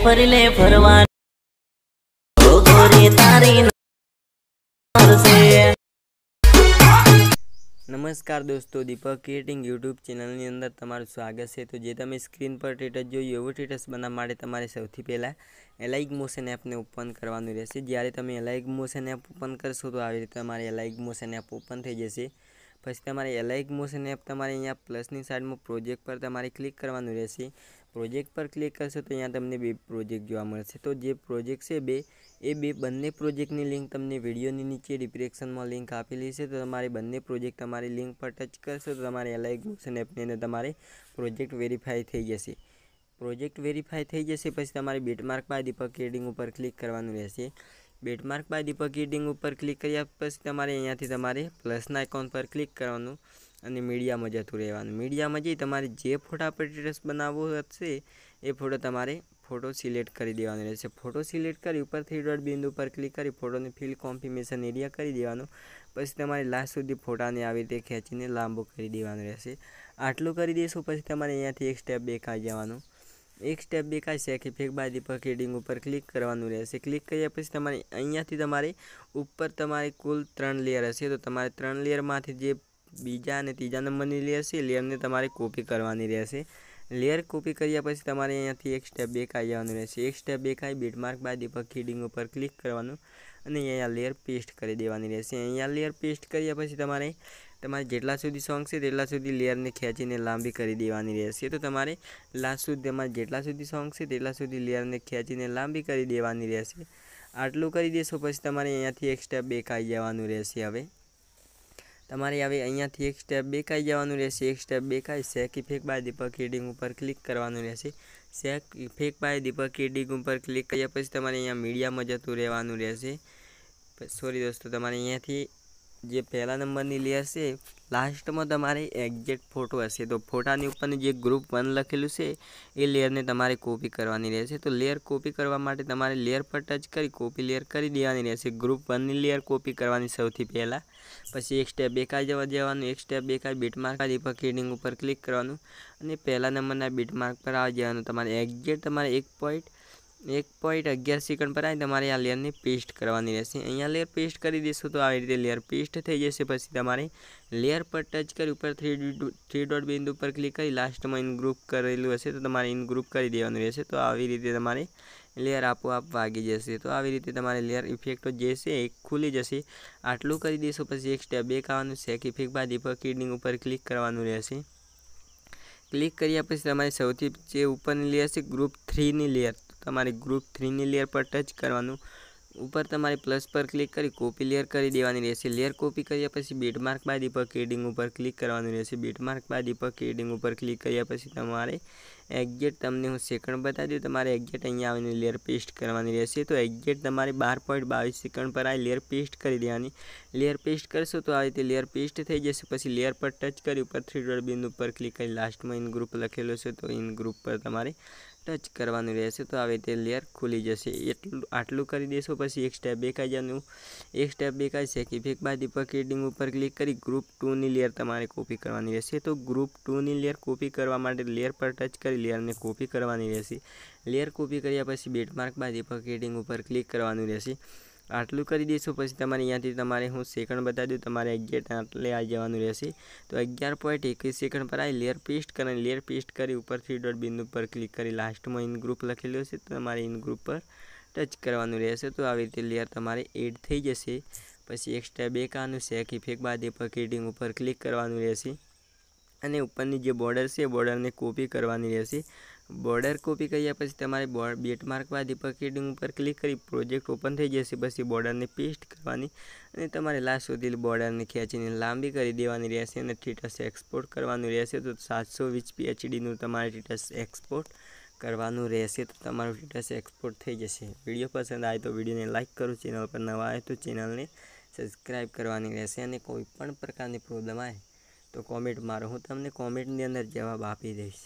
फरले फरवा गोरी तारी से। नमस्कार दोस्तों, दीपक क्रिएटिंग यूट्यूब चेनल अंदर तमाરું स्वागत है। तो जे तमे स्क्रीन पर स्टेटस जोयुं एवुं स्टेटस बनाववा माटे तमारे सौथी पहेला एलाइक मोशन एप ने ओपन करवानुं रहेशे। ज्यारे तमे एलाइक मोशन एप ओपन करशो तो આવી રીતે તમારી एलाइक मोशन एप ओपन थई जशे। પછી તમારે એલાइक मोशन एप તમારે અહીંયા પ્લસની સાઈડમાં પ્રોજેક્ટ પર તમારે ક્લિક કરવાનું રહેશે। प्रोजेक्ट पर क्लिक करशो तो अहींया तमने बे प्रोजेक्ट जोवा मळशे। तो जे प्रोजेक्ट छे बे बंने प्रोजेक्टनी लिंक तमने विडियोनी नीचे डिस्क्रिप्शनमां लिंक आपेली छे। तो तमारे बंने प्रोजेक्ट तमारी लिंक पर टच करशो तो तमारे एलाइक मोशन एपनी अंदर तमारे प्रोजेक्ट वेरीफाई थई जशे। प्रोजेक्ट वेरीफाई थई जशे पछी तमारे बीटमार्क बाय दीपक क्रिएटिंग पर क्लिक करवानुं रहेशे। बीटमार्क बाय दीपक क्रिएटिंग पर क्लिक कर्या पछी तमारे अहींयाथी तमारे प्लसना आइकॉन पर क्लिक करवानुं અને મીડિયામાં જતું રહેવાનું। મીડિયામાં જઈ તમારે જે ફોટા પર સ્ટેટસ બનાવવો હશે એ ફોટો તમારે ફોટો સિલેક્ટ કરી દેવાનો રહેશે। ફોટો સિલેક્ટ કરી ઉપર થ્રી ડોટ બિંદુ પર ક્લિક કરી ફોટોને ફિલ કોન્ફર્મેશન એરિયા કરી દેવાનો। પછી તમારે લાસ્ટ સુધી ફોટાને આવી રીતે ખેંચીને લાંબો કરી દેવાનો રહેશે। આટલું કરી દેશો પછી તમારે અહીંયાથી એક સ્ટેપ બેક આવી જવાનું। एक स्टेप बेकाय से कि फेक बाय दीपक क्रिएटिंग पर क्लिक करवानुं रहेशे। क्लिक कर्या पछी तमारे अहींयाथी तमारे उपर तमारे कुल 3 लेयर हशे। तो तमारे 3 लेयरमांथी जे बीजा अने तीजा नंबरनी लेयर छे लेयरने तमारे कॉपी करवानी रहेशे। लेयर कॉपी कर्या पछी तमारे अहींयाथी एक स्टेप बेक आई जवानुं रहेशे। एक step back I beatmark by Deepak creating पर क्लिक करवानुं अने अहींया लेयर पेस्ट करी देवानी रहेशे। अहींया लेयर पेस्ट कर्या पछी तमारे जेटला सुधी सॉन्ग छे तेटला सुधी लेयरने खेंचीने लांबी करी देवानी रहेशे। तो तमारे लास्ट सुधी तमारे जेटला सुधी सॉन्ग छे तेटला सुधी लेयरने खेंचीने लांबी करी देवानी रहेशे। आटलुं करी देशो पछी तमारे अहींयाथी एक स्टेप बेक आई जवानुं रहेशे। हवे तमारे हवे अहींयाथी एक स्टेप बेक आई जवानुं रहेशे। एक स्टेप बेक आई सेक इफेक्ट बाय दीपक क्रिएटिंग पर क्लिक करवानुं रहेशे। सेक इफेक्ट बाय दीपक क्रिएटिंग पर क्लिक कर्या पछी तमारे अहींया मीडियामां जतुं रहेवानुं रहेशे। सॉरी दोस्तों, तमारे अहींयाथी जे पहला नंबरनी लेयर छे लास्टमां तमारे एक्जेक्ट फोटो हशे। तो फोटानी उपरनी जे ग्रुप 1 लखेलुं छे ए लेयरने तमारे कॉपी करवानी रहेशे। तो लेयर कॉपी करवा माटे तमारे लेयर पर टच करी कॉपी लेयर करी देवानी रहेशे। ग्रुप 1 नी लेयर कॉपी करवानी सौथी पहेला। पछी एक स्टेप बेक आई जवानुं। एक step back I beatmark by Deepak creating पर क्लिक करवानुं अने पहला नंबरना बीटमार्क पर आई जवानुं। तमारे एक्जेक्ट तमारे 1.11 सेकंड पर आई तमारे आ लेयर ने पेस्ट करवानी रहेशे। अहींया लेयर पेस्ट करी देशो तो આવી રીતે लेयर पेस्ट थई जशे। पछी तमारे लेयर पर टच करी ऊपर थ्री डॉट बिंदु पर क्लिक करी लास्ट में इन ग्रुप करेलुं हशे तो तमारे इन ग्रुप करी देवानुं रहेशे। तो આવી રીતે तमारे लेयर आपोआप वागी जशे। तो આવી રીતે तमारे लेयर इफेक्टो जे छे ए खुली जशे। आटलुं करी देशो पछी एक स्टेप बेक आववानुं सेक इफेक्ट बाय दीपक क्रिएटिंग पर क्लिक करवानुं रहेशे। क्लिक कर्या पछी तमारे सौथी जे उपरनी लेयर छे ग्रुप 3 नी लेयर तमारे ग्रुप 3 नी लेयर पर टच करवानुं। ऊपर तमारे प्लस पर क्लिक करी कॉपी लेयर करी देवानी रहेशे। लेयर कॉपी कर्या पछी बीटमार्क बाय दीपक क्रिएटिंग पर क्लिक करवानुं रहेशे। बीटमार्क बाय दीपक क्रिएटिंग पर क्लिक कर्या पछी तमारे एक्जेक्ट तमने हूँ सेकंड बता दूँ तमारे एक्जेक्ट अहींया आवीने लेयर पेस्ट करवानी रहेशे। तो एक्जेक्ट तमारे 12.22 सेकंड पर आई लेयर पेस्ट करी देवानी। लेयर पेस्ट करशो तो आ रीते लेयर पेस्ट थई जशे। पछी लेयर पर टच करी ऊपर थ्री डॉट बिंदु पर क्लिक करी लास्ट में इन ग्रुप लखेलो छे तो इन ग्रुप पर तमारे टच करवानुं रहेशे। तो આવી રીતે लेयर खुली जशे। आटलुं करी देशो पछी एक स्टेप बेक आई जवानुं। एक स्टेप बेक आई सेक इफेक्ट बाय दीपक क्रिएटिंग पर क्लिक करी ग्रुप 2 नी लेयर तमारे कॉपी करवानी रहेशे। तो ग्रुप 2 नी लेयर कॉपी करवा माटे लेयर पर टच करी लेयर ने कॉपी करवानी रहेशे। लेयर कॉपी कर्या पछी बीटमार्क बाय दीपक क्रिएटिंग पर क्लिक करवानुं रहेशे। आटलुं करी देशो पछी तमारे अहींयाथी तमारे हूँ सेकंड बता दूँ तमारे एक्जेक्ट आटले आई जवानुं रहेशे। तो 11.21 सेकंड पर आई लेयर पेस्ट करवानी। लेयर पेस्ट करी ऊपर थ्री डॉट बिंदु पर क्लिक करी लास्ट में इन ग्रुप लखेलो छे तो तमारे इन ग्रुप पर टच करवानुं रहेशे। तो આવી રીતે लेयर तमारे एड थई जशे। पछी एक स्टेप बेक आववानुं सेक इफेक्ट बाय दीपक क्रिएटिंग पर क्लिक करवानुं रहेशे अने उपरनी जे बॉर्डर छे बॉर्डर ने कॉपी करवानी रहेशे। बॉर्डर कॉपी कर्या पछी तमारे बीटमार्क बाय दीपक क्रिएटिंग पर क्लिक करी प्रोजेक्ट ओपन थई जशे। पछी बॉर्डर ने पेस्ट करवानी अने तमारे लास्ट सुधी बॉर्डर ने खेंचीने लांबी करी देवानी रहेशे अने स्टेटस एक्सपोर्ट करवानुं रहेशे। तो 720p HD नुं तमारे स्टेटस एक्सपोर्ट करवानुं रहेशे। तो तमारुं स्टेटस एक्सपोर्ट थई जशे। विडियो पसंद आए तो विडियो ने लाइक करो। चेनल पर नवा आए तो चेनल ने सब्सक्राइब करवानी रहेशे अने कोईपण प्रकारनी प्रॉब्लम आए તો કોમેન્ટ મારો, હું તમને કોમેન્ટની અંદર જવાબ આપી દઈશ.